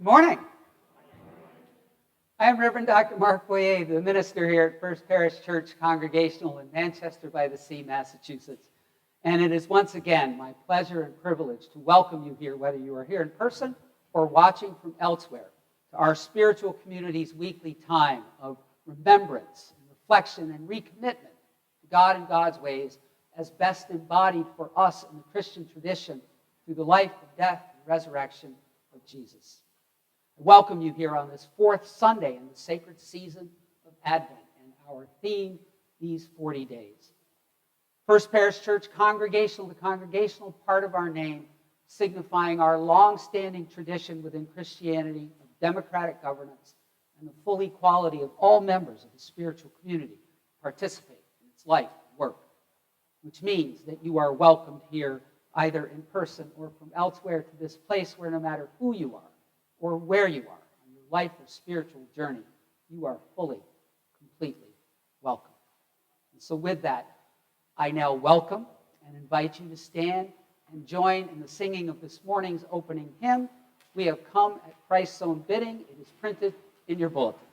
Good morning. I am Reverend Dr. Mark Boyea, the minister here at First Parish Church Congregational in Manchester by the Sea, Massachusetts. And it is once again my pleasure and privilege to welcome you here, whether you are here in person or watching from elsewhere, to our spiritual community's weekly time of remembrance and reflection and recommitment to God and God's ways as best embodied for us in the Christian tradition through the life, death, and resurrection of Jesus. I welcome you here on this fourth Sunday in the sacred season of Advent and our theme, these 40 days. First Parish Church Congregational, the congregational part of our name, signifying our long-standing tradition within Christianity of democratic governance and the full equality of all members of the spiritual community participate in its life and work, which means that you are welcomed here either in person or from elsewhere to this place where no matter who you are or where you are on your life or spiritual journey, you are fully, completely welcome. And so with that, I now welcome and invite you to stand and join in the singing of this morning's opening hymn, "We Have Come at Christ's Own Bidding." It is printed in your bulletin.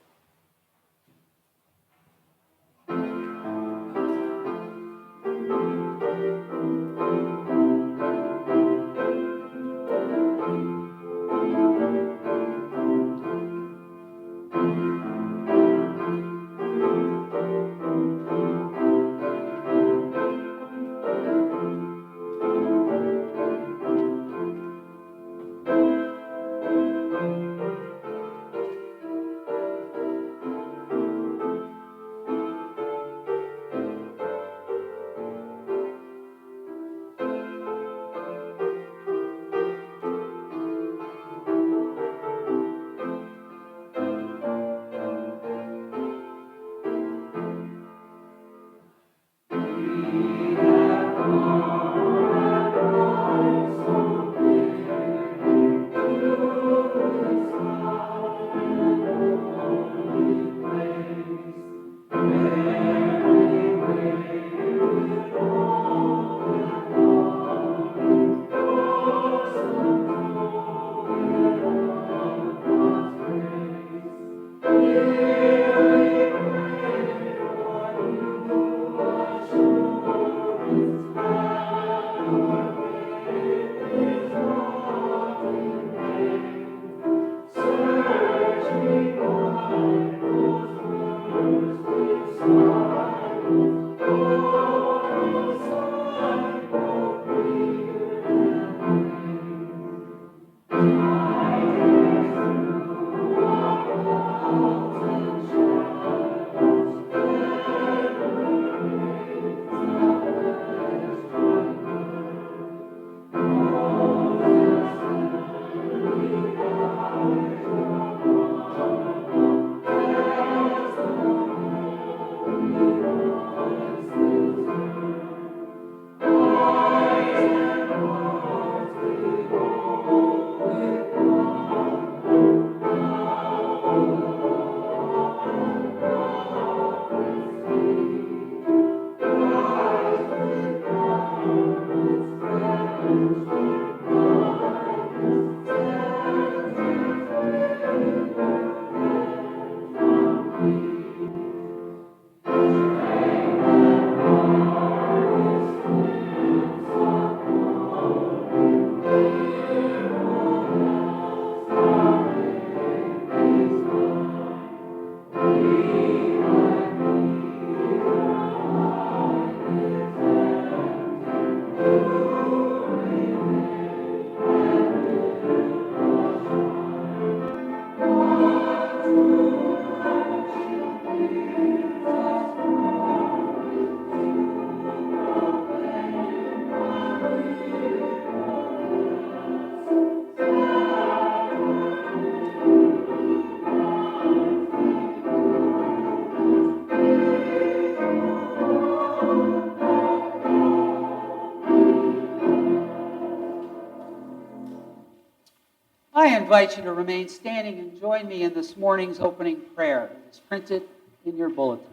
I invite you to remain standing and join me in this morning's opening prayer. It is printed in your bulletin.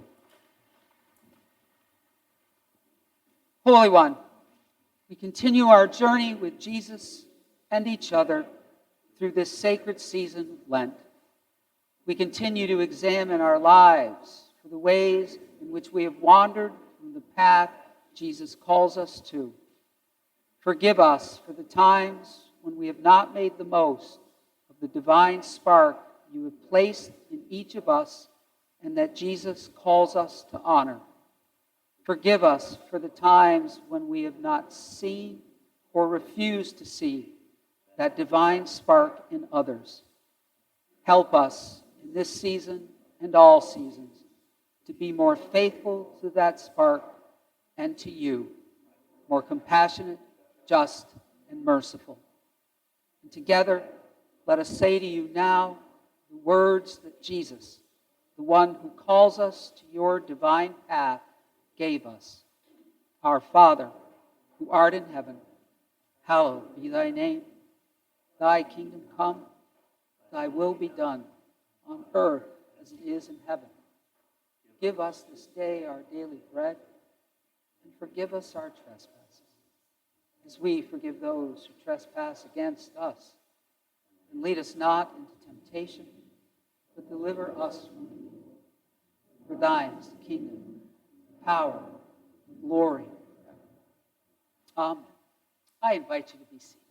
Holy One, we continue our journey with Jesus and each other through this sacred season of Lent, we continue to examine our lives for the ways in which we have wandered from the path Jesus calls us to. Forgive us for the times when we have not made the most of the divine spark you have placed in each of us and that Jesus calls us to honor. Forgive us for the times when we have not seen or refused to see that divine spark in others. Help us in this season and all seasons to be more faithful to that spark and to you, more compassionate, just, and merciful. And together, let us say to you now the words that Jesus, the one who calls us to your divine path, gave us. Our Father, who art in heaven, hallowed be thy name. Thy kingdom come, thy will be done, on earth as it is in heaven. Give us this day our daily bread, and forgive us our trespasses, as we forgive those who trespass against us. And lead us not into temptation, but deliver us from evil. For thine is the kingdom, the power, the glory forever. Amen. I invite you to be seated.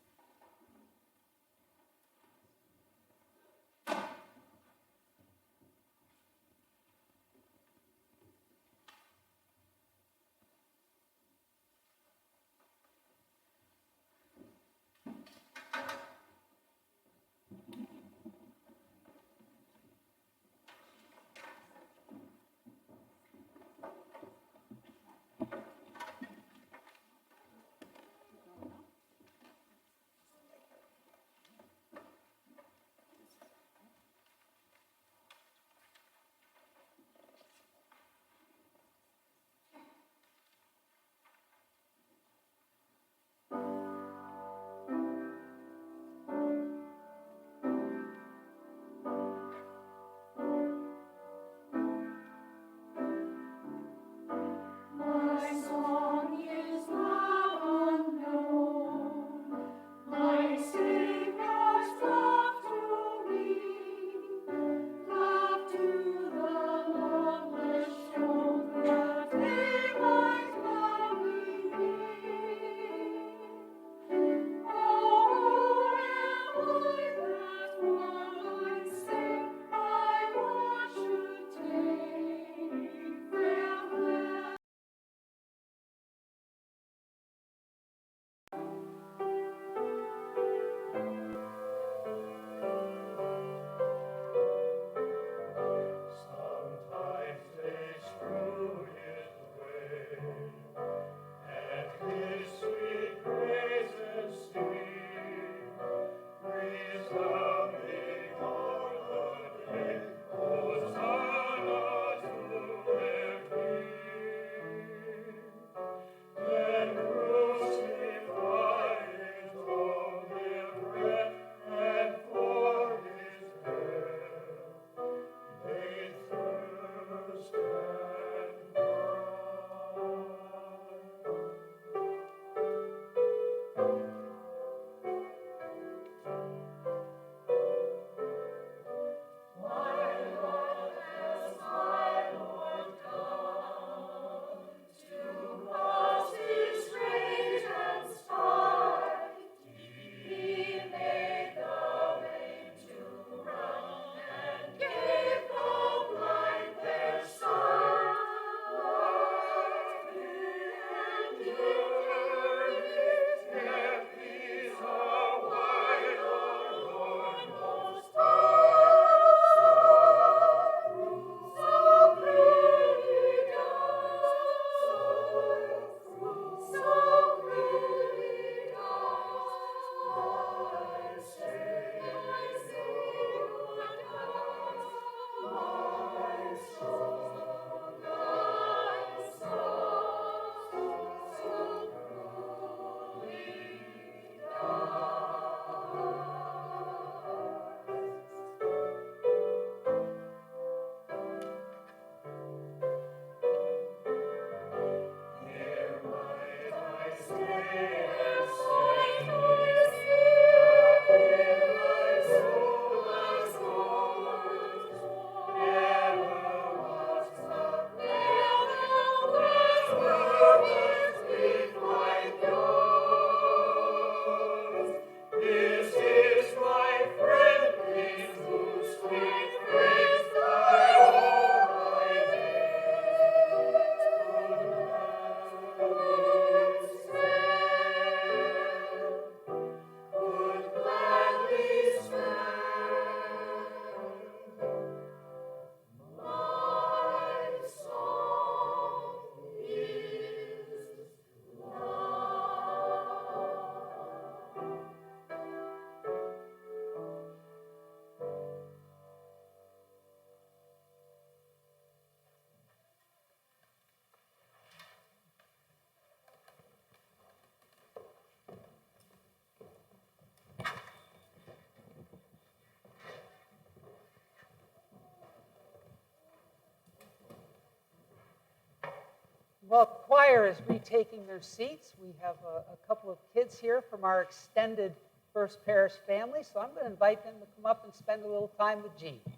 Well, choir is retaking their seats. We have a couple of kids here from our extended First Parish family, so I'm going to invite them to come up and spend a little time with Jean. Kids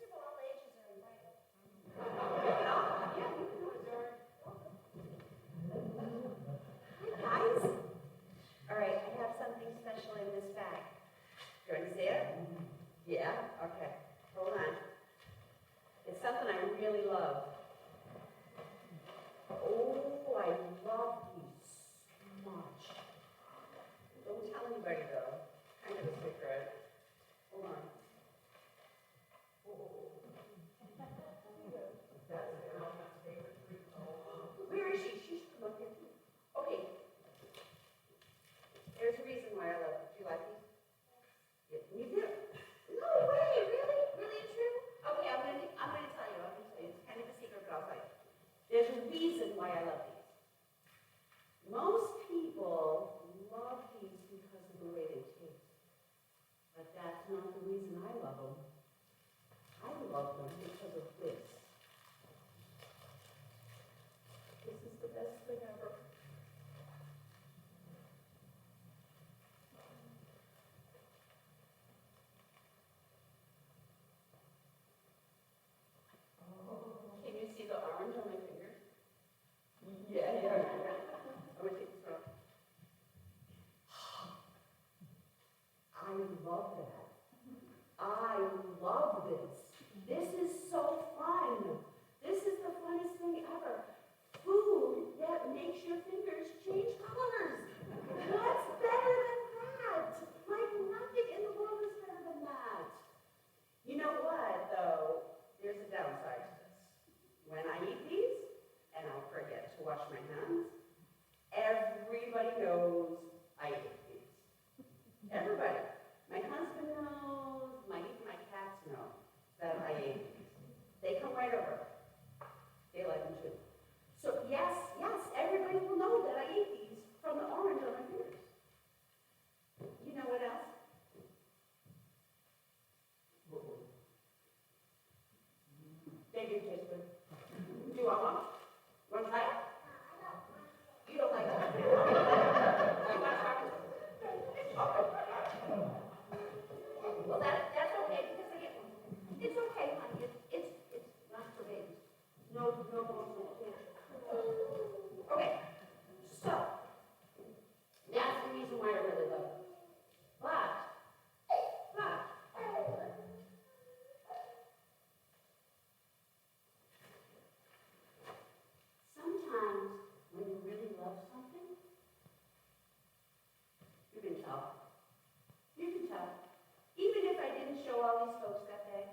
of all ages are invited. Hi, guys. All right, I have something special in this bag. You want to see it? Yeah? Okay. Hold on. It's something I really love. Oh, I love these so much. Don't tell anybody, though. Kind of a secret. Hold on. Where is she? She's come up here too. Okay. There's a reason why I love it. Do you like these? You do? No way! Really? Really true? Okay, I'm gonna tell you. It's kind of a secret, but I'll tell you. There's a reason why I love these. Most people love these because of the way they taste. But that's not the reason I love them. I love them because of this. This is the best thing ever. Can you see the orange on my finger? Yeah. I'm gonna take this off. I love that. I love this. This is so fun. This is the funnest thing ever. Food that makes your fingers change colors. What's better than that? Like nothing in the world is better than that. You know what, though? There's a downside to this. When I eat these, and I'll forget to wash my hands, everybody knows I ate these. Everybody. My husband knows, even my cats know that I ate these. They come right over. They like them too. So yes, everybody will know that I ate these from the orange on my fingers. You know what else? They do taste good. Do you want one? Want to try it? You don't like it? You want to try it? Okay. Well, that's okay because I get one. It's okay, honey. It's not for babies. No bones, no cancer. Okay. So that's the reason why I really love it. But sometimes when you really love something, you can tell. You can tell. Even if I didn't show all these folks that day,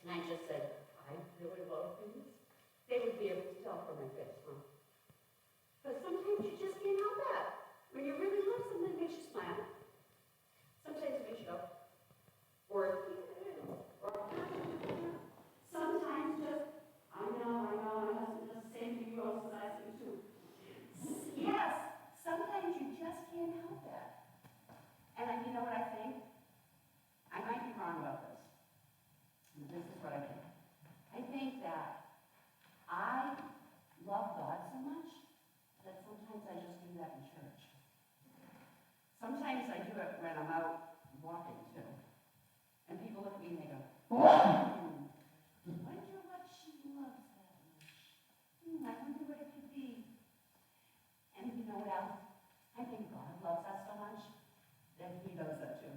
and I just said, I really love these, they would be able to tell from my face, huh? But sometimes you just can't help that. When you really love something, it makes you smile. Sometimes it makes you go, or sometimes just, I know, my husband does the same to you, also I do too. Yes, sometimes you just can't help that. And you know what I think? I might be wrong about this. This is what I think. I think that I love God so much that sometimes I just do that in church. Sometimes I do it when I'm out walking too. And people look at me and they go, I wonder what she loves that much. I wonder what it could be. And you know what else? I think God loves us so much that he knows that too.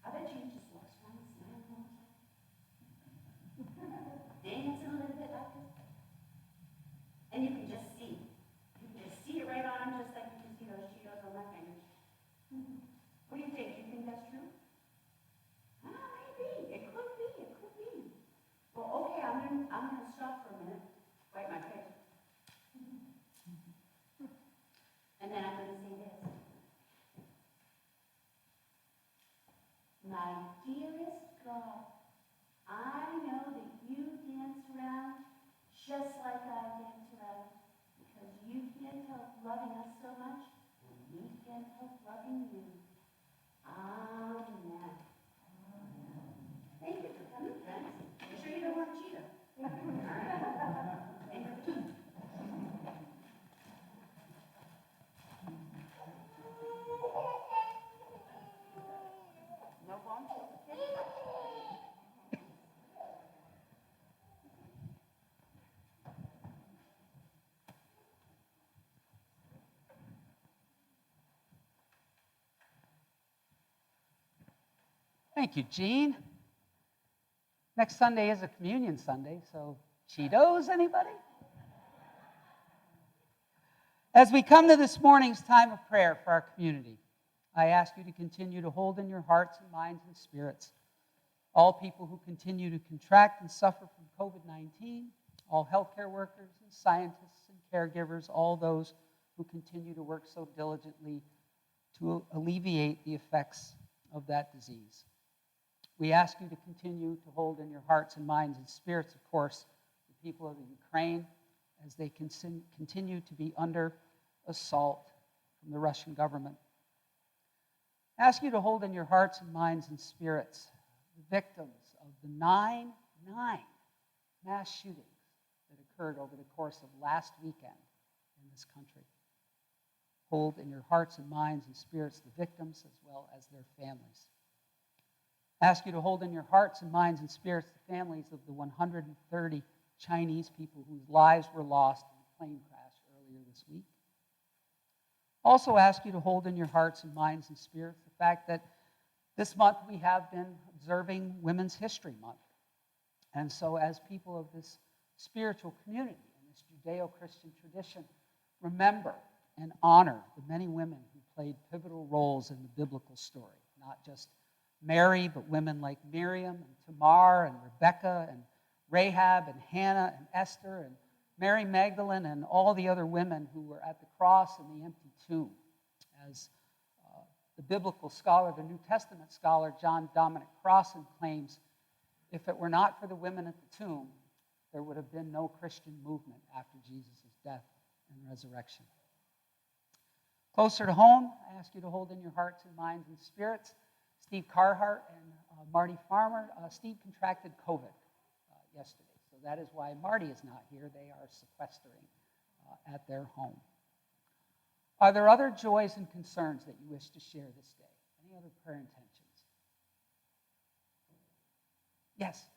I bet you he just walks around smiling all the time. Dancing a little bit like this. And you can just see. You can just see it right on him, just like you can see those Cheetos on my fingers. What do you think? You think that's true? Maybe. It could be. Well, okay, I'm gonna stop for a minute. Wipe my face. And then I'm gonna say this. My dearest God, I know that you dance around just like I dance around because you can't help loving us so much and we can't help loving you. I Amen. Thank you for coming, friends. You sure you don't want Cheetah? All right. Thank you. No bombs? Thank you, Jean. Next Sunday is a communion Sunday, so Cheetos, anybody? As we come to this morning's time of prayer for our community, I ask you to continue to hold in your hearts and minds and spirits all people who continue to contract and suffer from COVID-19, all healthcare workers and scientists and caregivers, all those who continue to work so diligently to alleviate the effects of that disease. We ask you to continue to hold in your hearts and minds and spirits, of course, the people of the Ukraine as they continue to be under assault from the Russian government. I ask you to hold in your hearts and minds and spirits the victims of the nine mass shootings that occurred over the course of last weekend in this country. Hold in your hearts and minds and spirits the victims as well as their families. I ask you to hold in your hearts and minds and spirits the families of the 130 Chinese people whose lives were lost in a plane crash earlier this week. Also ask you to hold in your hearts and minds and spirits the fact that this month we have been observing Women's History Month. And so as people of this spiritual community and this Judeo-Christian tradition, remember and honor the many women who played pivotal roles in the biblical story, not just Mary, but women like Miriam and Tamar and Rebecca and Rahab and Hannah and Esther and Mary Magdalene and all the other women who were at the cross and the empty tomb. As the biblical scholar, the New Testament scholar, John Dominic Crossman claims, if it were not for the women at the tomb, there would have been no Christian movement after Jesus' death and resurrection. Closer to home, I ask you to hold in your hearts and minds and spirits Steve Carhart and Marty Farmer. Steve contracted COVID yesterday, so that is why Marty is not here. They are sequestering at their home. Are there other joys and concerns that you wish to share this day? Any other prayer intentions? Yes.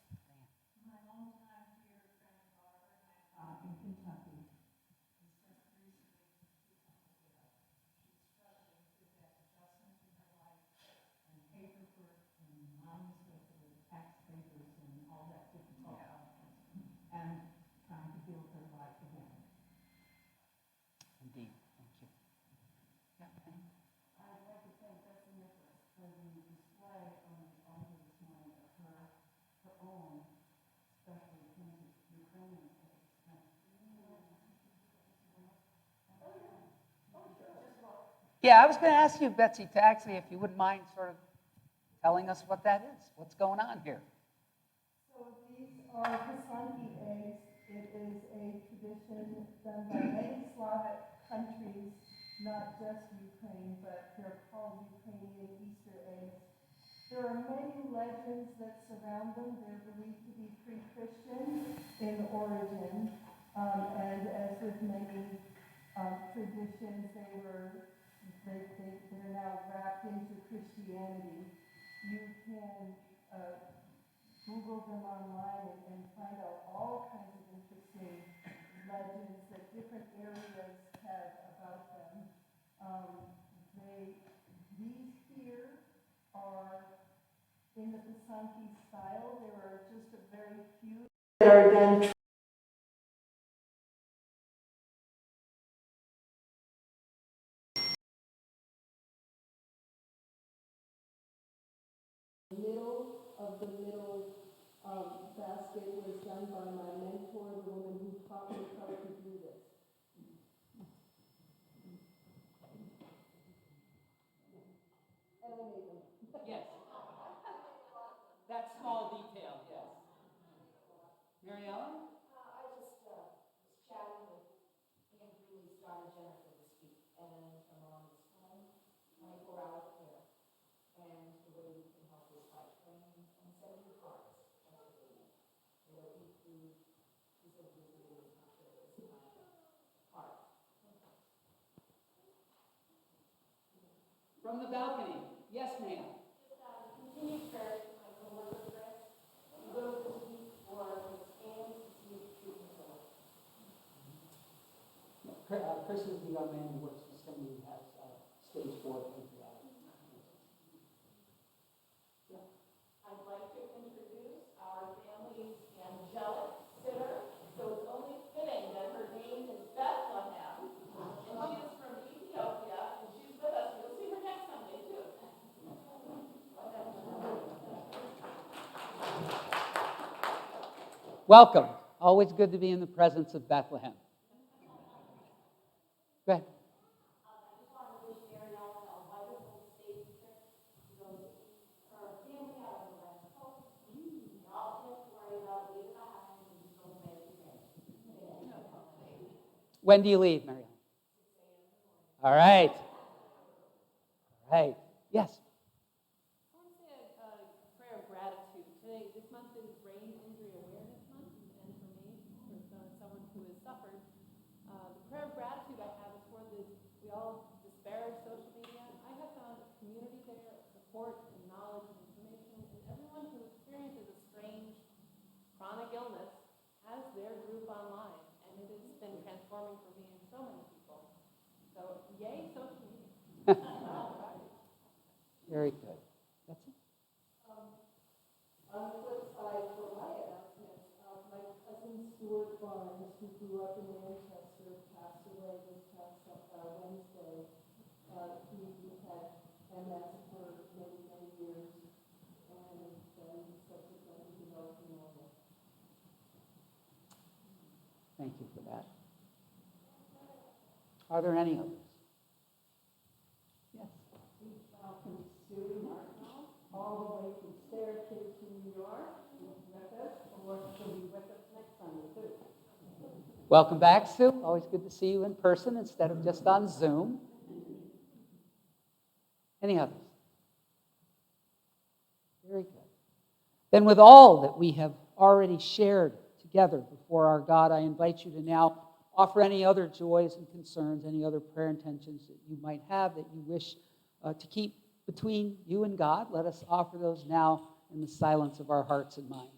My longtime dear friend Barber in Kentucky has just recently become ill. She's struggling with that adjustment in her life and paperwork and mindset with tax papers and all that difficult process and trying to build her life again. Indeed. Thank you. Yeah, thank you. I'd like to thank Jenifer for the display on the altar this morning of her own specially painted Ukrainian cakes. Yeah, I was going to ask you, Betsy, to actually, if you wouldn't mind sort of telling us what that is. What's going on here? So these are Pasanki eggs. It is a tradition done by many Slavic countries, not just Ukraine, but they're called Ukrainian Easter eggs. There are many legends that surround them. They're believed to be pre-Christian in origin, and as with many traditions, they're now wrapped into Christianity. You can Google them online and find out all kinds of interesting legends that different areas have about them. These here are in the Pasanki style. There are just a very few that are done the middle basket was done by my mentor, the woman who taught me how to do this. And I made them. Yes. That small detail, yes. Mary Ellen? I just was chatting with Ian Greenlee's daughter Jenifer this week, and her mom is home 24 hours care. And From the balcony. Yes, ma'am. Continued prayer to my coworker Chris. He goes this week for his scans to see if treatment results. Chris is the young man who works with somebody who has stage 4 pancreatic. I'd like to introduce our family's angelic sitter. So it's only fitting that her name is Bethlehem. And she is from Ethiopia, and she's with us. You'll see her next Sunday, too. Welcome. Always good to be in the presence of Bethlehem. Go ahead. I just want to wish Marielle a wonderful stage trip to go see her family out on the West Coast. And all she has to worry about is leaving the house and just going back to bed. When do you leave, Marielle? All right. All right. Yes. I want to say a prayer of gratitude. This month is Brain Injury Awareness Month, and for me, for someone who has suffered, the prayer of gratitude I have is for this. We all disparage social media. I have found a community there of support and knowledge and information, and everyone who experiences a strange chronic illness has their group online, and it has been transforming for me and so many people. So, yay, social media. Very good. That's it. On the flip side, for my announcement, my cousin Stuart Barnes, who grew up in Manchester, passed away this past Wednesday. He had MS for many, many years, and then subsequently developed pneumonia. Thank you for that. Are there any others? Yes. We welcome Sue Martinell all the way from Syracuse to New York. With us, or she'll be with us next Sunday too. Welcome back, Sue. Always good to see you in person instead of just on Zoom. Any others? Very good. Then with all that we have already shared together before our God, I invite you to now offer any other joys and concerns, any other prayer intentions that you might have that you wish to keep between you and God. Let us offer those now in the silence of our hearts and minds.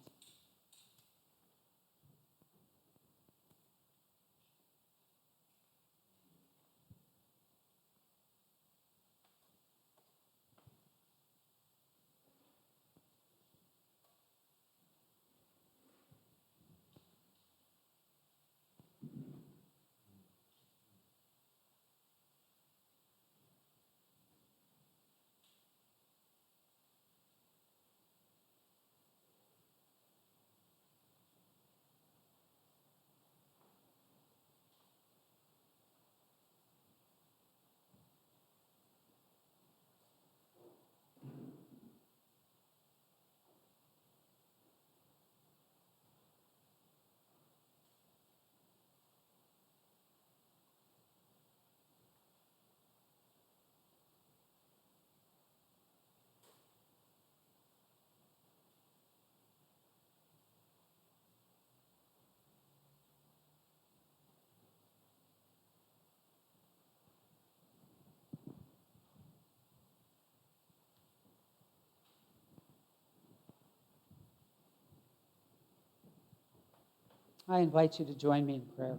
I invite you to join me in prayer.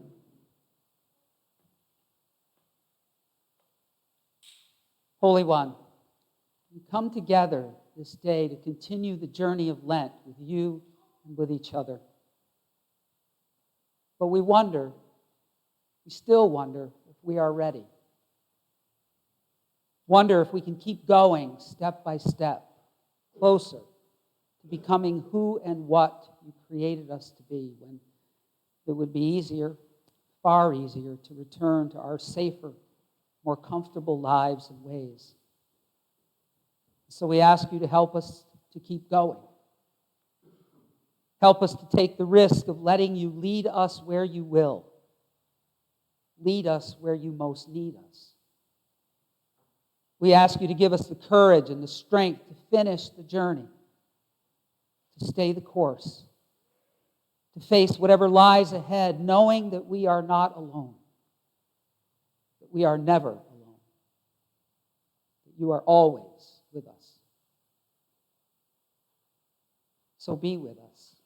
Holy One, we come together this day to continue the journey of Lent with you and with each other. But we still wonder if we are ready. Wonder if we can keep going step by step, closer to becoming who and what you created us to be, when it would be easier, far easier, to return to our safer, more comfortable lives and ways. So we ask you to help us to keep going. Help us to take the risk of letting you lead us where you will. Lead us where you most need us. We ask you to give us the courage and the strength to finish the journey, to stay the course, to face whatever lies ahead, knowing that we are not alone, that we are never alone, that you are always with us. So be with us.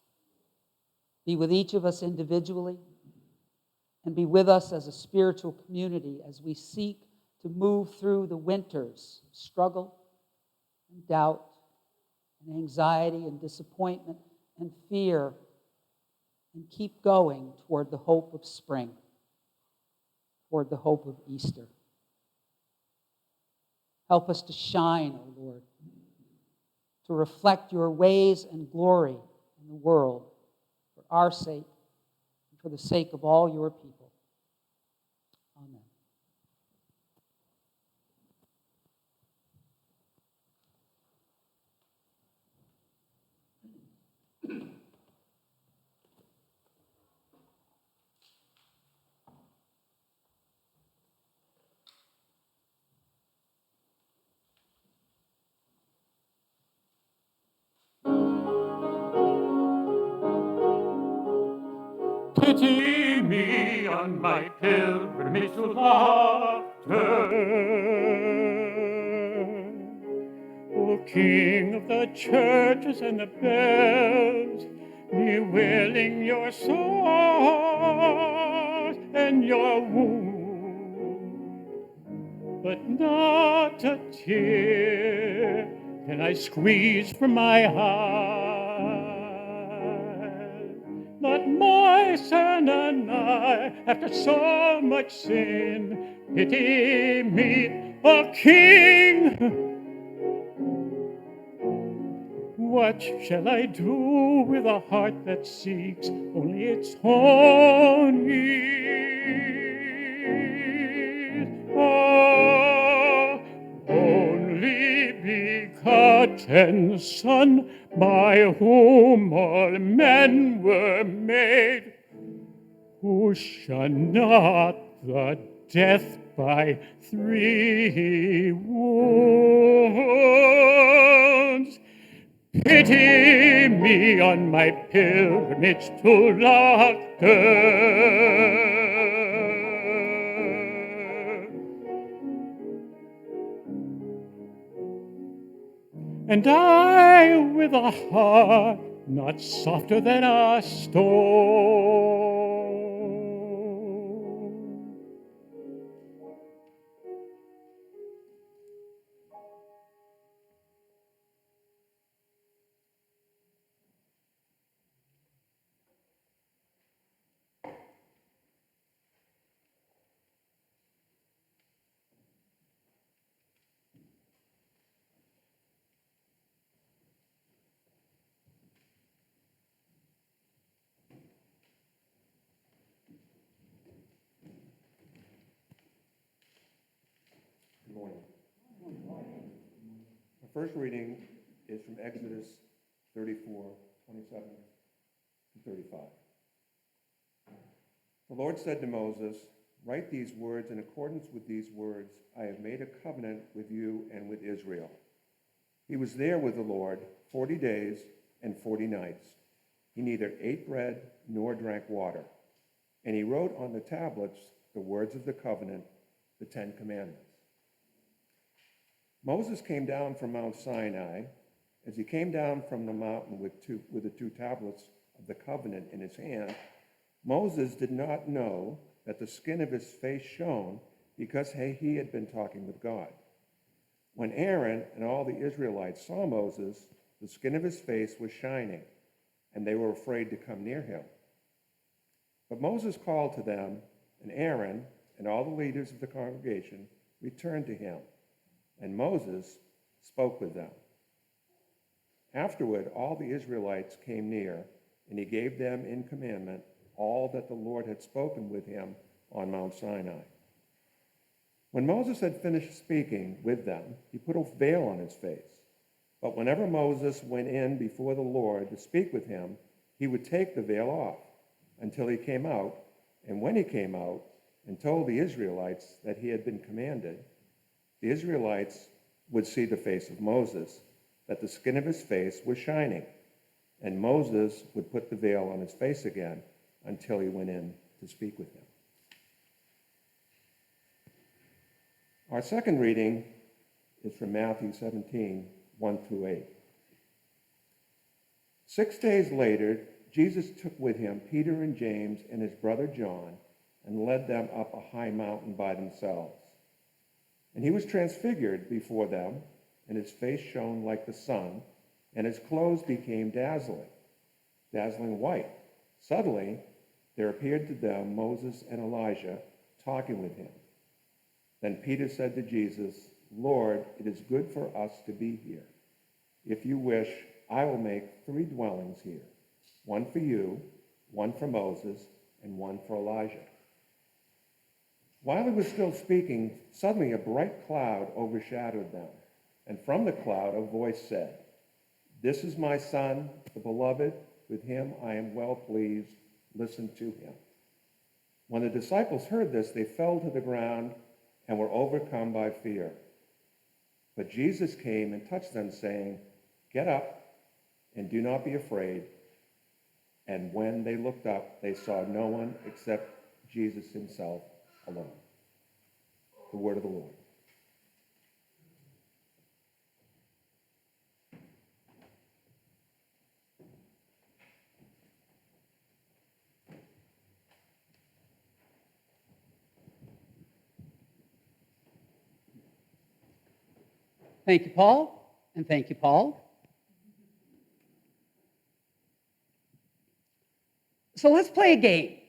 Be with each of us individually, and be with us as a spiritual community as we seek to move through the winters of struggle and doubt and anxiety and disappointment and fear, and keep going toward the hope of spring, toward the hope of Easter. Help us to shine, O Lord, to reflect your ways and glory in the world for our sake and for the sake of all your people. Amen. Pity me on my pilgrimage to laughter, O King of the churches and the bells, me willing your sorrows and your wound, but not a tear can I squeeze from my heart. Not my son and I, after so much sin, pity me, O King. What shall I do with a heart that seeks only its own ease? Oh, only begotten Son, by whom all men were made, who shun not the death by 3 wounds. Pity me on my pilgrimage to Locke. And I, with a heart not softer than a stone, Good morning. The first reading is from Exodus 34, 27 to 35. The Lord said to Moses, "Write these words. In accordance with these words, I have made a covenant with you and with Israel." He was there with the Lord 40 days and 40 nights. He neither ate bread nor drank water. And he wrote on the tablets the words of the covenant, the 10 Commandments. Moses came down from Mount Sinai. As he came down from the mountain with the 2 tablets of the covenant in his hand, Moses did not know that the skin of his face shone, because he had been talking with God. When Aaron and all the Israelites saw Moses, the skin of his face was shining, and they were afraid to come near him. But Moses called to them, and Aaron and all the leaders of the congregation returned to him, and Moses spoke with them. Afterward, all the Israelites came near, and he gave them in commandment all that the Lord had spoken with him on Mount Sinai. When Moses had finished speaking with them, he put a veil on his face. But whenever Moses went in before the Lord to speak with him, he would take the veil off until he came out. And when he came out and told the Israelites that he had been commanded, the Israelites would see the face of Moses, that the skin of his face was shining. And Moses would put the veil on his face again until he went in to speak with him. Our second reading is from Matthew 17, 1 through 8. 6 days later, Jesus took with him Peter and James and his brother John and led them up a high mountain by themselves. And he was transfigured before them, and his face shone like the sun, and his clothes became dazzling white. Suddenly, there appeared to them Moses and Elijah talking with him. Then Peter said to Jesus, "Lord, it is good for us to be here. If you wish, I will make 3 dwellings here, one for you, one for Moses, and one for Elijah." While he was still speaking, suddenly a bright cloud overshadowed them, and from the cloud a voice said, "This is my son, the beloved. With him I am well pleased. Listen to him." When the disciples heard this, they fell to the ground and were overcome by fear. But Jesus came and touched them, saying, "Get up and do not be afraid." And when they looked up, they saw no one except Jesus himself alone. The word of the Lord. Thank you, Paul, and thank you, Paul. So let's play a game.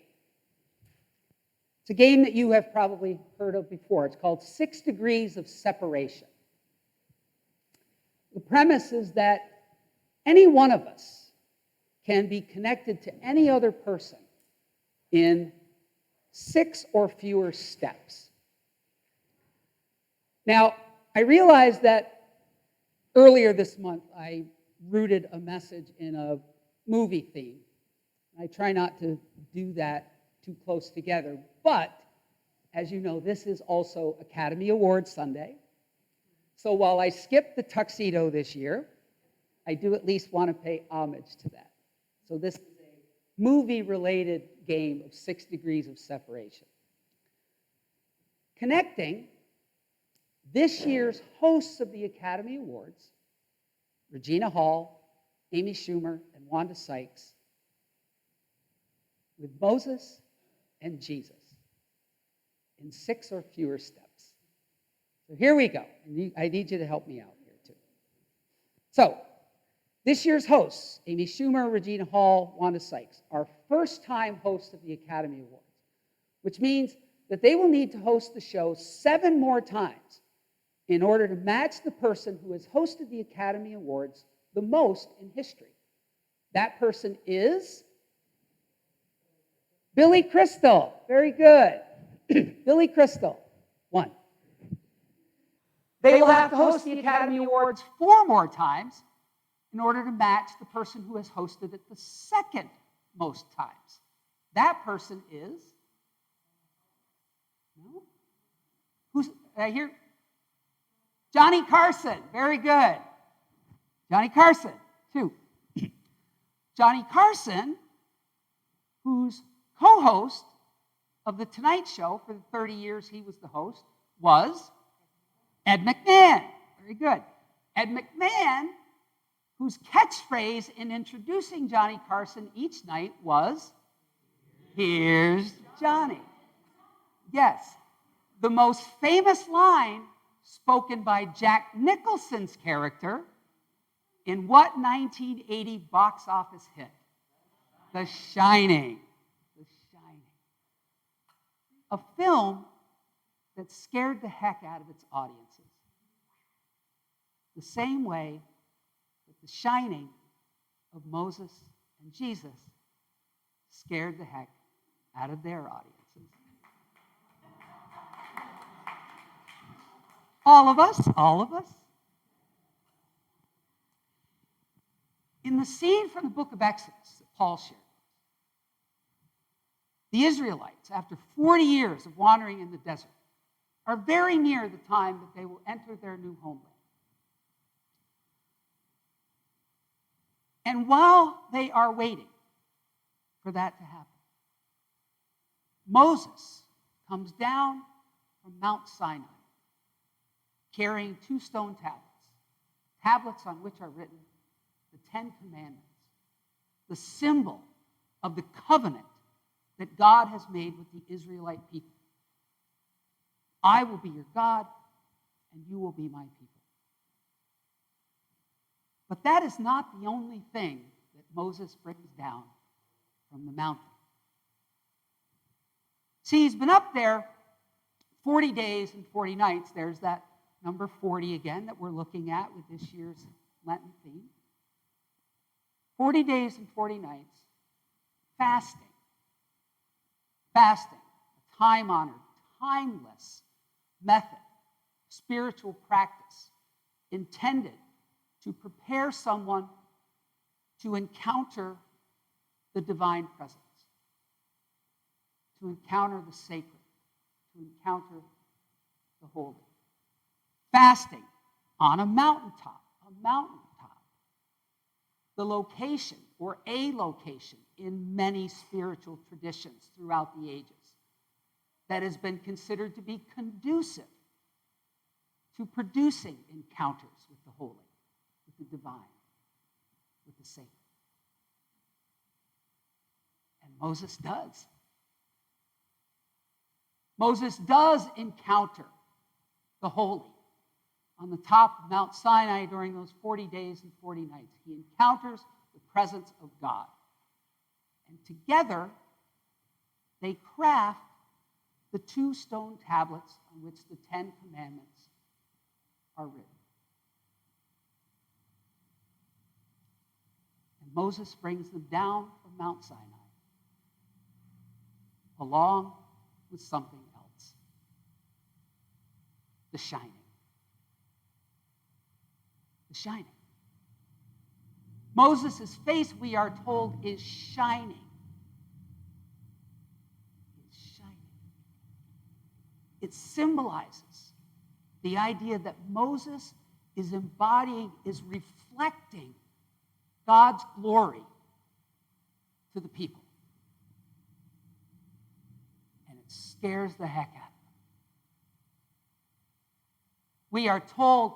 It's a game that you have probably heard of before. It's called 6 Degrees of Separation. The premise is that any one of us can be connected to any other person in 6 or fewer steps. Now, I realized that earlier this month I rooted a message in a movie theme. I try not to do that too close together, but as you know, this is also Academy Awards Sunday. So while I skipped the tuxedo this year, I do at least want to pay homage to that. So this is a movie-related game of 6 Degrees of Separation. Connecting this year's hosts of the Academy Awards, Regina Hall, Amy Schumer, and Wanda Sykes, with Moses and Jesus in 6 or fewer steps. So here we go. I need you to help me out here too. So this year's hosts, Amy Schumer, Regina Hall, Wanda Sykes, are first-time hosts of the Academy Awards, which means that they will need to host the show 7 more times in order to match the person who has hosted the Academy Awards the most in history. That person is Billy Crystal. Very good. Billy Crystal, 1. They will have to host the Academy Awards 4 more times in order to match the person who has hosted it the second most times. That person is, no? Who's, here? Johnny Carson. Very good. Johnny Carson, 2. Johnny Carson, whose co-host of The Tonight Show for the 30 years he was the host, was Ed McMahon. Very good. Ed McMahon, whose catchphrase in introducing Johnny Carson each night was, "Here's Johnny." Yes, the most famous line spoken by Jack Nicholson's character in what 1980 box office hit? The Shining. The Shining. A film that scared the heck out of its audiences. The same way that The Shining of Moses and Jesus scared the heck out of their audiences. All of us. In the scene from the book of Exodus that Paul shared, the Israelites, after 40 years of wandering in the desert, are very near the time that they will enter their new homeland. And while they are waiting for that to happen, Moses comes down from Mount Sinai, carrying 2 stone tablets on which are written the 10 Commandments, the symbol of the covenant that God has made with the Israelite people. I will be your God, and you will be my people. But that is not the only thing that Moses brings down from the mountain. See, he's been up there 40 days and 40 nights. There's that number 40 again that we're looking at with this year's Lenten theme. 40 days and 40 nights, fasting. Fasting, a time-honored, timeless method, spiritual practice intended to prepare someone to encounter the divine presence, to encounter the sacred, to encounter the holy. Fasting on a mountaintop, the location or a location in many spiritual traditions throughout the ages that has been considered to be conducive to producing encounters with the holy, with the divine, with the sacred. And Moses does. Moses does encounter the holy on the top of Mount Sinai during those 40 days and 40 nights. He encounters the presence of God. And together, they craft the 2 stone tablets on which the 10 Commandments are written. And Moses brings them down from Mount Sinai, along with something else, the shining. The shining. Moses' face, we are told, is shining. It's shining. It symbolizes the idea that Moses is embodying, is reflecting God's glory to the people. And it scares the heck out of them. We are told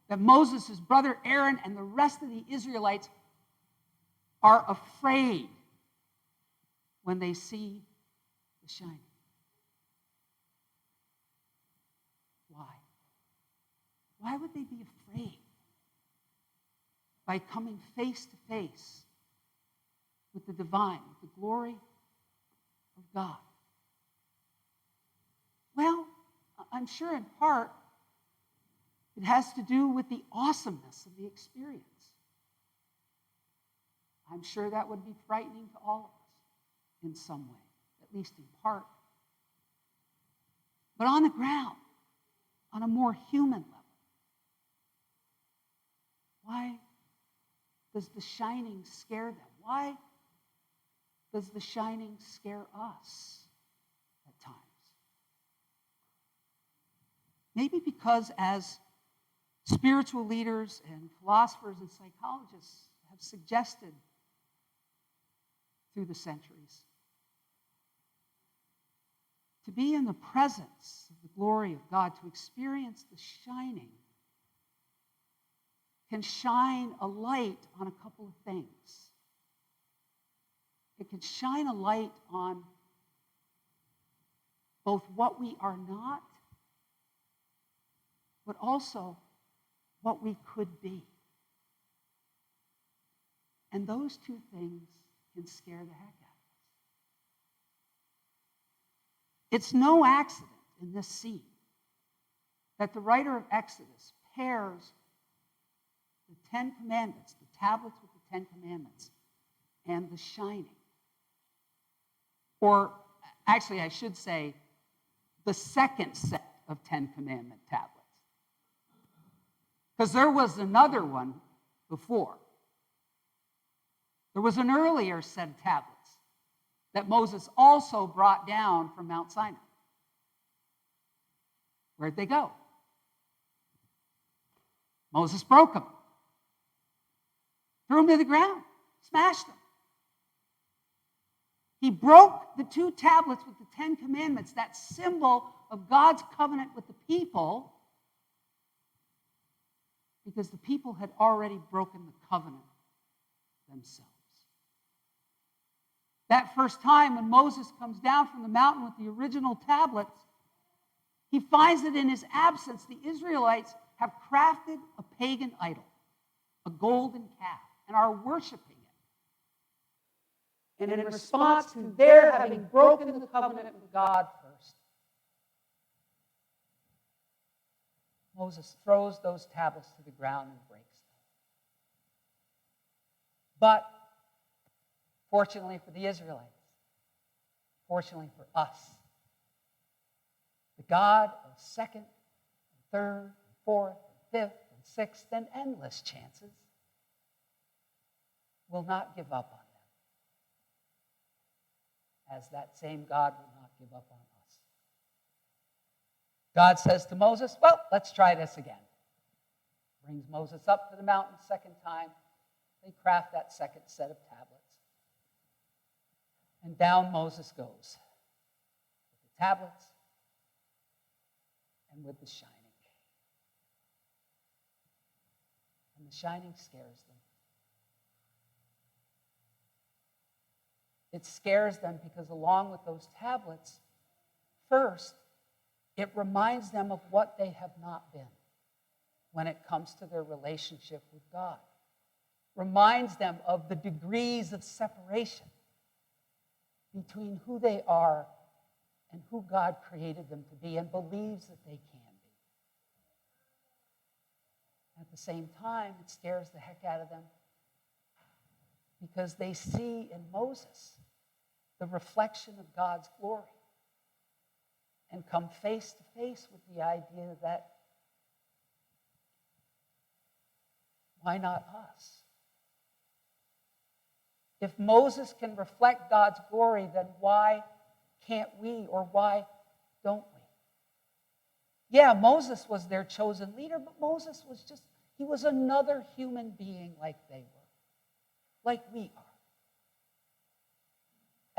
that Moses' brother Aaron and the rest of the Israelites are afraid when they see the shining. Why? Why would they be afraid? By coming face to face with the divine, with the glory of God. Well, I'm sure in part it has to do with the awesomeness of the experience. I'm sure that would be frightening to all of us in some way, at least in part. But on the ground, on a more human level, why does the shining scare them? Why does the shining scare us at times? Maybe because as spiritual leaders and philosophers and psychologists have suggested through the centuries, to be in the presence of the glory of God, to experience the shining, can shine a light on a couple of things. It can shine a light on both what we are not, but also what we could be. And those 2 things can scare the heck out of us. It's no accident in this scene that the writer of Exodus pairs the 10 Commandments, the tablets with the 10 Commandments, and the shining. Or actually, I should say, the second set of 10 Commandment tablets. Because there was another one before. There was an earlier set of tablets that Moses also brought down from Mount Sinai. Where'd they go? Moses broke them. Threw them to the ground. Smashed them. He broke the 2 tablets with the 10 Commandments, that symbol of God's covenant with the people, because the people had already broken the covenant themselves. That first time when Moses comes down from the mountain with the original tablets, he finds that in his absence, the Israelites have crafted a pagan idol, a golden calf, and are worshiping it. And in response to their having broken the covenant with God first, Moses throws those tablets to the ground and breaks them. But fortunately for the Israelites, fortunately for us, the God of second, and third, and fourth, and fifth, and sixth, and endless chances will not give up on them, as that same God will not give up on us. God says to Moses, well, let's try this again. Brings Moses up to the mountain second time. They craft that second set of tablets. And down Moses goes with the tablets and with the shining. And the shining scares them. It scares them because along with those tablets, first, it reminds them of what they have not been when it comes to their relationship with God. Reminds them of the degrees of separation between who they are and who God created them to be and believes that they can be. At the same time, it scares the heck out of them because they see in Moses the reflection of God's glory and come face to face with the idea that why not us? If Moses can reflect God's glory, then why can't we, or why don't we? Yeah, Moses was their chosen leader, but Moses was he was another human being like they were, like we are.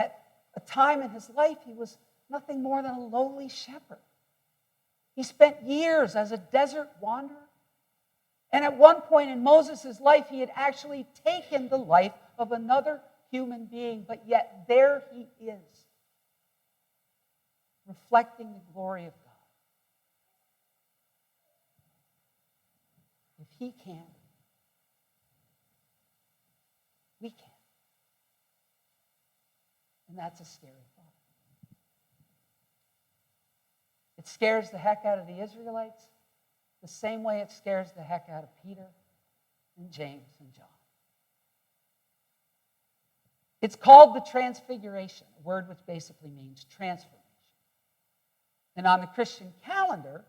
At a time in his life, he was nothing more than a lowly shepherd. He spent years as a desert wanderer. And at one point in Moses' life, he had actually taken the life of another human being, but yet there he is, reflecting the glory of God. If he can, we can. And that's a scary thought. It scares the heck out of the Israelites the same way it scares the heck out of Peter and James and John. It's called the Transfiguration, a word which basically means transformation. And on the Christian calendar,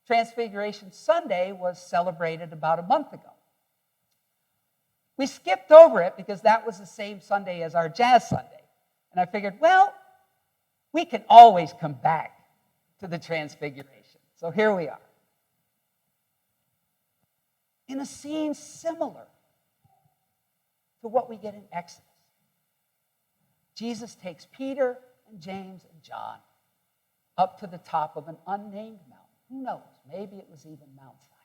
Transfiguration Sunday was celebrated about a month ago. We skipped over it because that was the same Sunday as our Jazz Sunday. And I figured, well, we can always come back to the Transfiguration. So here we are. In a scene similar to what we get in Exodus, Jesus takes Peter and James and John up to the top of an unnamed mountain. Who knows? Maybe it was even Mount Sinai.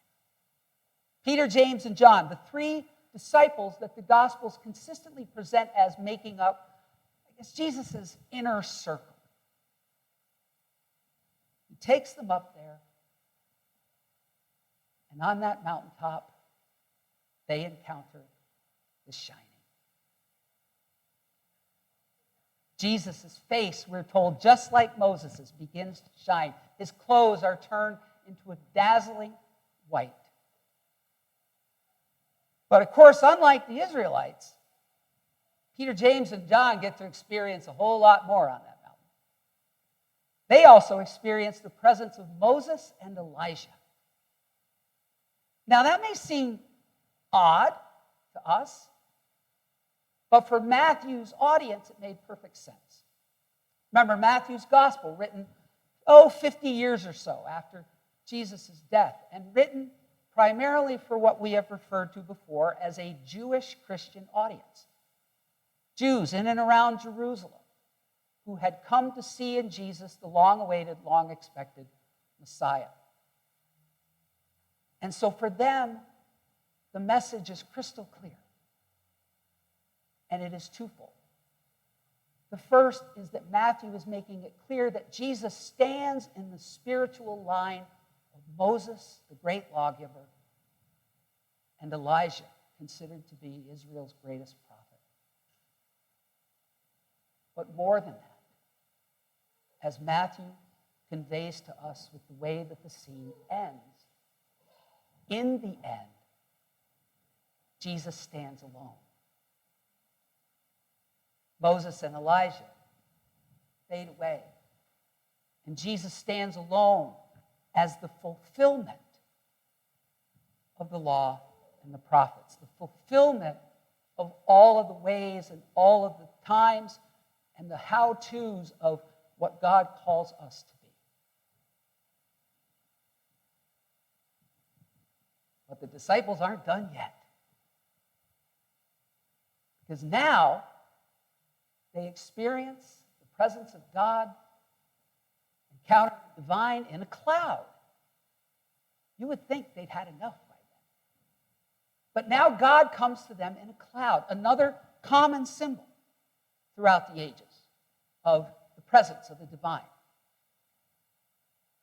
Peter, James, and John, the three disciples that the Gospels consistently present as making up, I guess, Jesus' inner circle. He takes them up there, and on that mountaintop, they encounter the shining. Jesus' face, we're told, just like Moses', begins to shine. His clothes are turned into a dazzling white. But of course, unlike the Israelites, Peter, James, and John get to experience a whole lot more on that mountain. They also experience the presence of Moses and Elijah. Now, that may seem odd to us, but for Matthew's audience, it made perfect sense. Remember, Matthew's gospel, written, 50 years or so after Jesus' death, and written primarily for what we have referred to before as a Jewish Christian audience. Jews in and around Jerusalem who had come to see in Jesus the long-awaited, long-expected Messiah. And so for them, the message is crystal clear, and it is twofold. The first is that Matthew is making it clear that Jesus stands in the spiritual line of Moses, the great lawgiver, and Elijah, considered to be Israel's greatest prophet. But more than that, as Matthew conveys to us with the way that the scene ends, in the end, Jesus stands alone. Moses and Elijah fade away, and Jesus stands alone as the fulfillment of the law and the prophets, the fulfillment of all of the ways and all of the times and the how-tos of what God calls us to be. But the disciples aren't done yet. Because now they experience the presence of God, encounter the divine in a cloud. You would think they'd had enough by then. But now God comes to them in a cloud, another common symbol throughout the ages of the presence of the divine.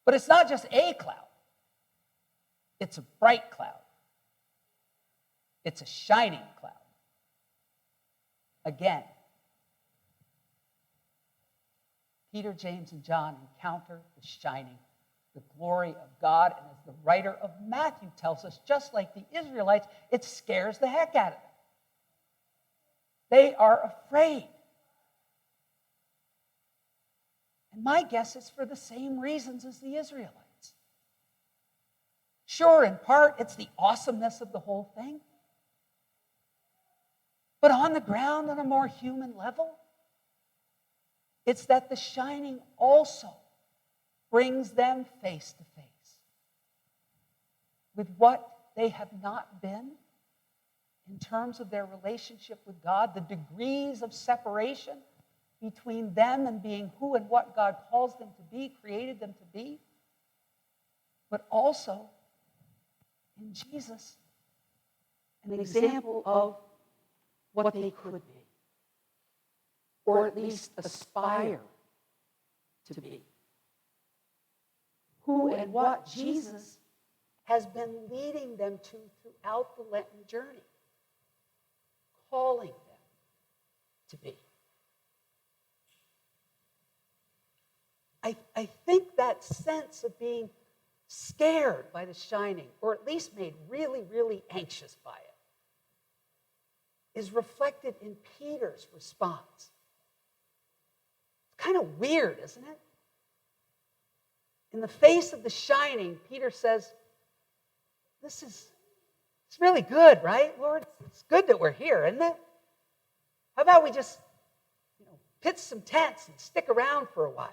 But it's not just a cloud. It's a bright cloud. It's a shining cloud. Again, Peter, James, and John encounter the shining, the glory of God, and as the writer of Matthew tells us, just like the Israelites, it scares the heck out of them. They are afraid. And my guess is for the same reasons as the Israelites. Sure, in part, it's the awesomeness of the whole thing. But on the ground, on a more human level, it's that the shining also brings them face to face with what they have not been in terms of their relationship with God, the degrees of separation between them and being who and what God calls them to be, created them to be, but also in Jesus, an example of what they could be, or at least aspire to be. Who and what Jesus has been leading them to throughout the Lenten journey, calling them to be. I think that sense of being scared by the shining, or at least made really, really anxious by it, is reflected in Peter's response. It's kind of weird, isn't it? In the face of the shining, Peter says, it's really good, right, Lord? It's good that we're here, isn't it? How about we just, pitch some tents and stick around for a while?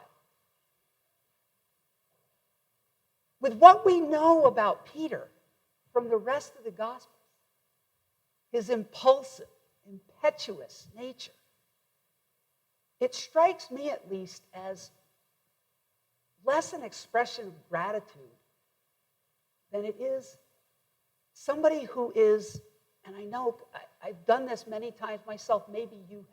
With what we know about Peter from the rest of the Gospels, his impulsive, impetuous nature, it strikes me at least as less an expression of gratitude than it is somebody who is, and I know I've done this many times myself, maybe you have,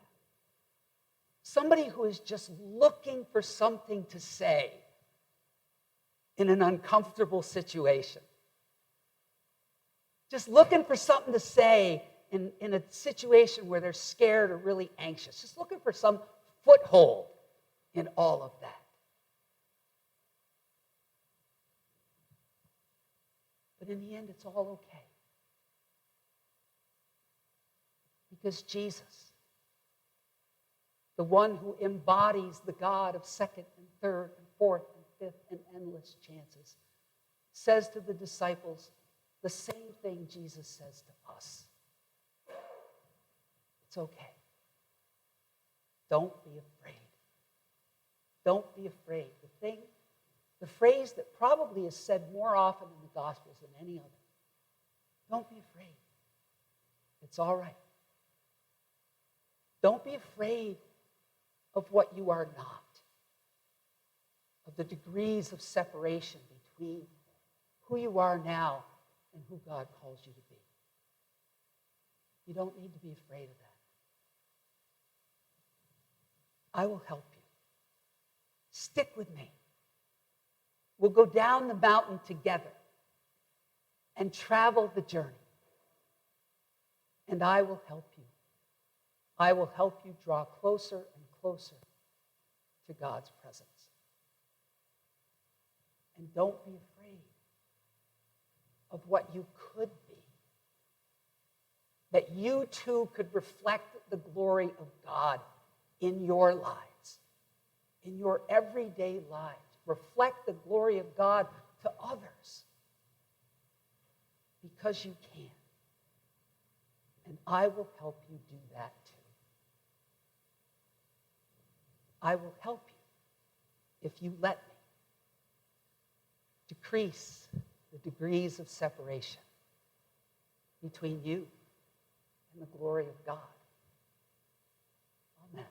somebody who is just looking for something to say in an uncomfortable situation. Just looking for something to say in a situation where they're scared or really anxious. Just looking for some foothold in all of that. But in the end, it's all okay. Because Jesus, the one who embodies the God of second and third and fourth and fifth and endless chances, says to the disciples the same thing Jesus says to us. It's okay. Don't be afraid. Don't be afraid. The phrase that probably is said more often in the Gospels than any other. Don't be afraid. It's all right. Don't be afraid of what you are not, of the degrees of separation between who you are now and who God calls you to be. You don't need to be afraid of that. I will help you. Stick with me. We'll go down the mountain together and travel the journey. And I will help you. I will help you draw closer and closer to God's presence. And don't be afraid of what you could be. That you too could reflect the glory of God in your lives, in your everyday lives. Reflect the glory of God to others because you can. And I will help you do that too. I will help you if you let me decrease the degrees of separation between you and the glory of God. Amen.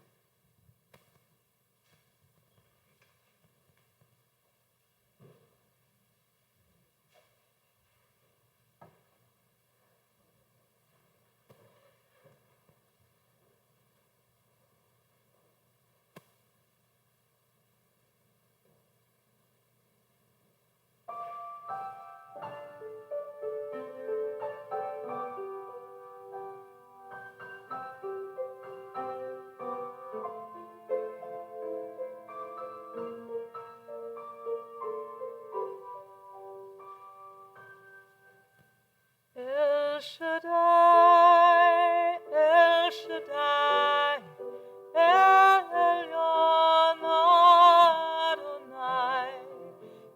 El Shaddai, El Shaddai, El Elyon Adonai.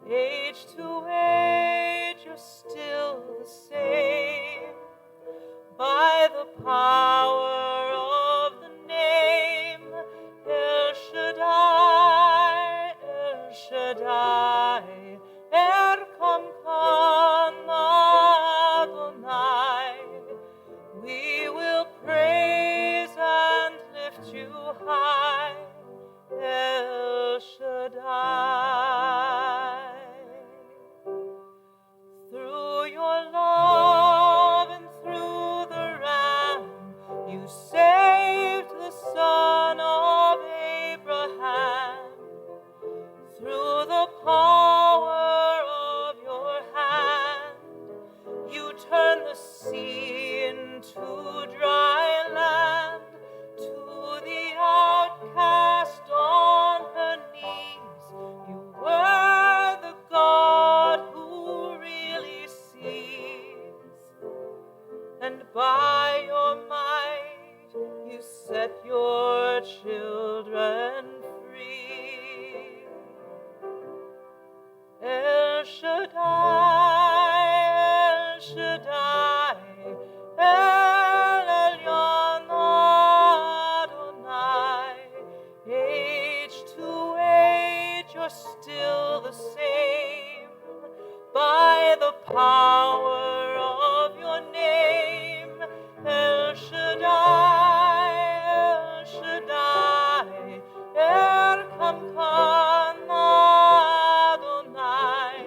Age to age, you're still the same. By the power of the name, El Shaddai, El Shaddai, Erkamkan Adonai. We will praise and lift you high, El Shaddai. Through your love and through the Ram, you saved the son of Abraham. Through the power of your hand, you turned the sea into dry land. To the outcast on her knees, you were the God who really sees. And by your might, you set your children free. El Shaddai, El Shaddai, El Elyon Adonai. Age to age, you're still the same. By the power of your name, El Shaddai, El Shaddai, Erkamkan Adonai.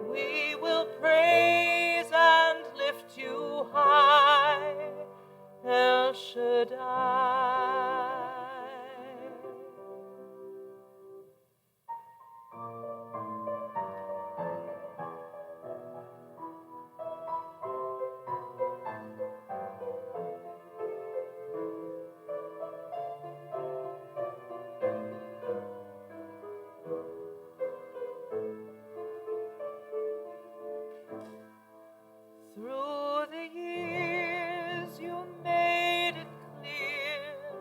We will praise and lift you high, El Shaddai. Through the years you made it clear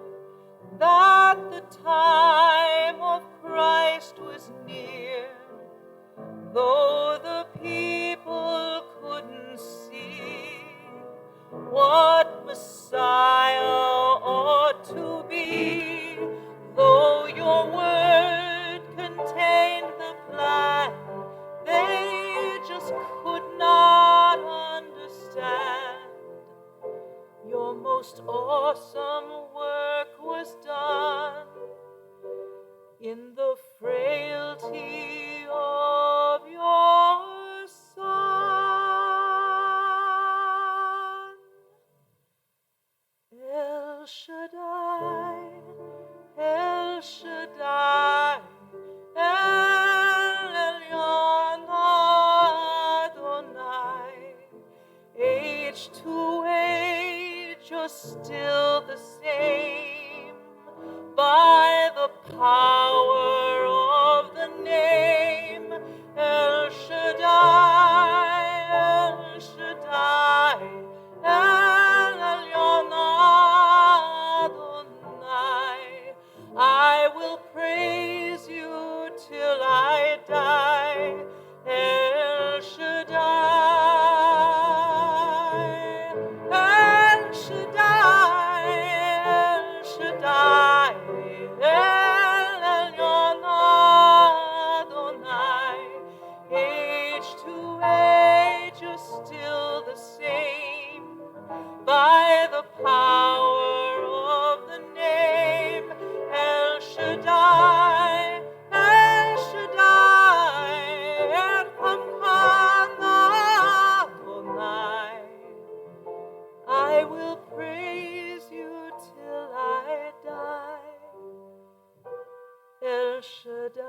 Shaddai.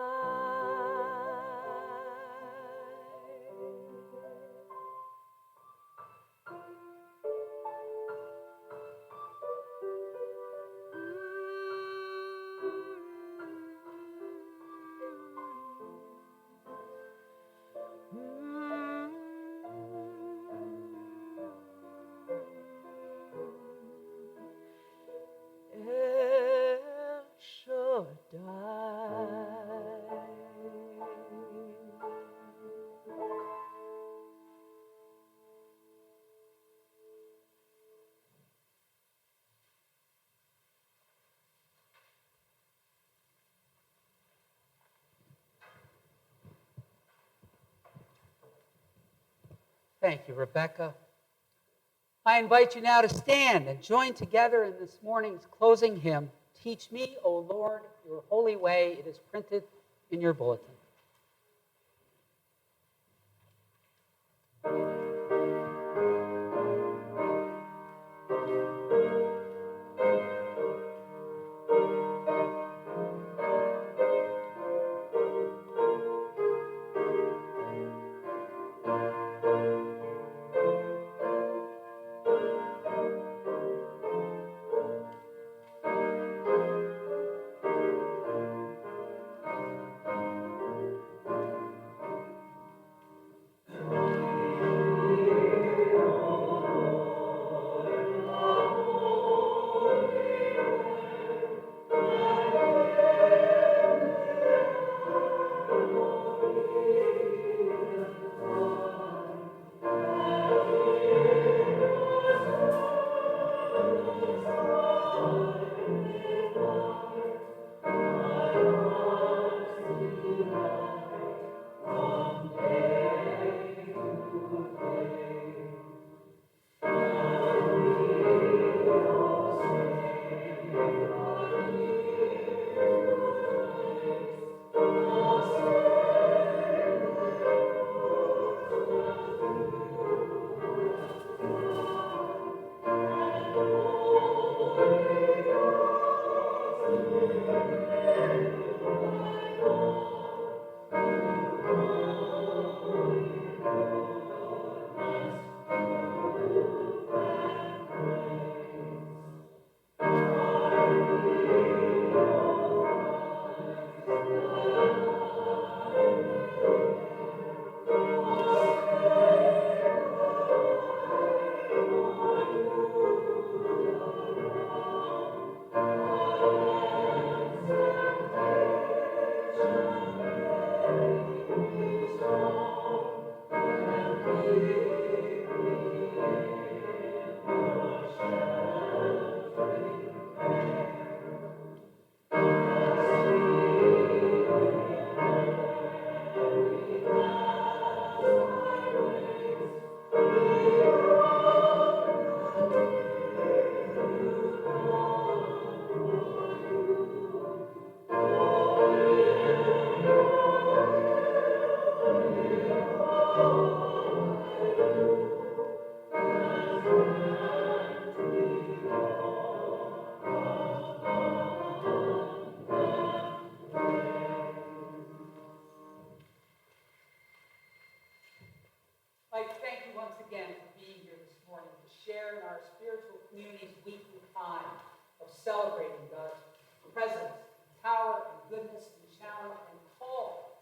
El Shaddai. Thank you, Rebecca. I invite you now to stand and join together in this morning's closing hymn, Teach Me, O Lord, Your Holy Way. It is printed in your bulletin. Celebrating God's presence, power, and goodness, and challenge, and call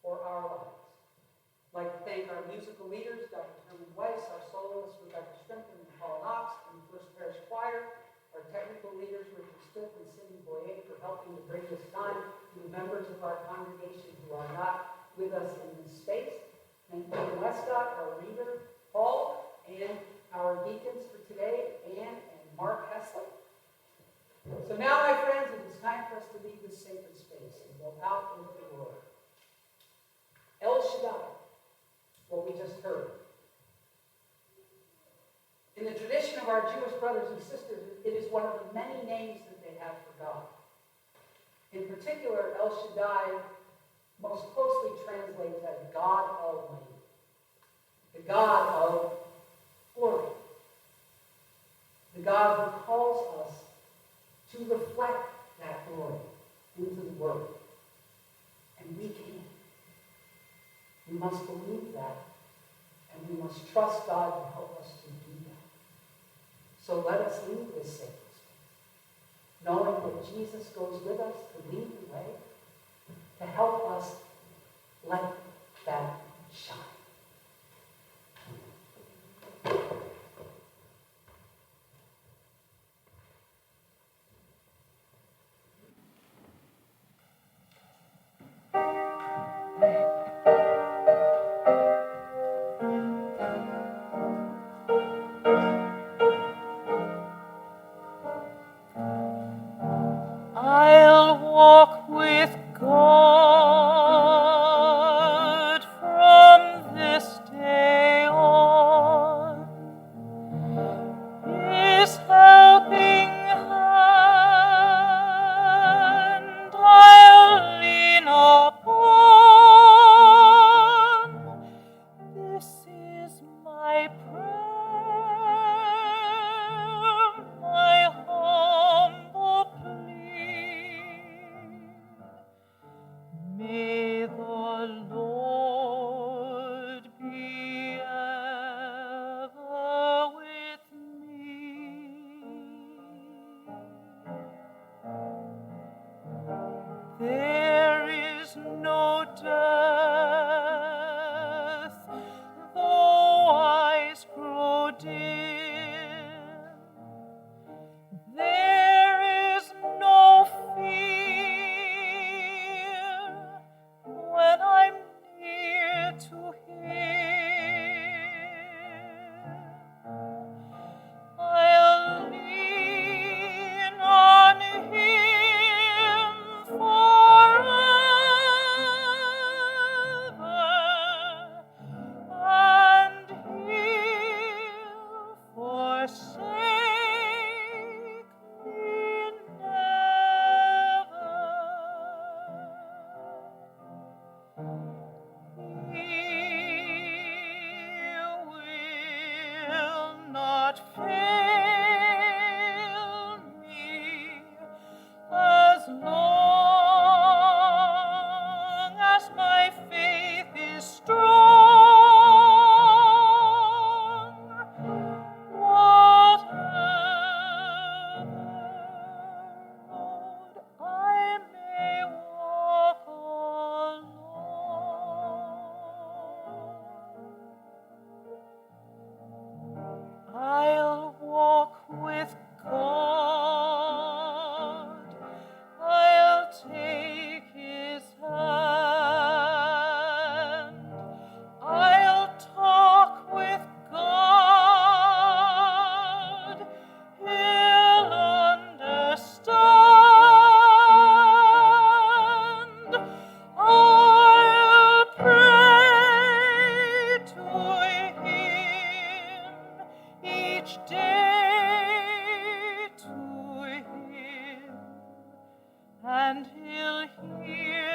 for our lives. I'd like to thank our musical leaders, Dr. Herman Weiss, our soloists, Rebecca Shrimpton and Paul Knox, and the First Parish Choir, our technical leaders, Richard Stiff and Cindy Boyea, for helping to bring this time to the members of our congregation who are not with us in this space. And Ian Westcott, our reader, Paul, and our deacons for today, Ann and Mark Hesley. So now, my friends, it is time for us to leave this sacred space and go out into the world. El Shaddai, what we just heard. In the tradition of our Jewish brothers and sisters, it is one of the many names that they have for God. In particular, El Shaddai most closely translates as God Almighty, the God of glory, the God who calls us to reflect that glory into the world. And we can. We must believe that. And we must trust God to help us to do that. So let us leave this sacred space, knowing that Jesus goes with us to lead the way, to help us let that shine. I'll walk with God from this day on. His helping hand I'll lean upon. This is my prayer, my humble plea. May the Lord be ever with me. There is no death, though eyes grow dim. There is no fear when I'm near to Him. I'll lean on Him forever, and He'll forsake me never. He will not fail me as long as my faith is strong. Whatever road I may walk along, I'll walk with God. I'll take His hand. I'll talk with God. He'll understand. I'll pray to Him each day, to Him, and He'll hear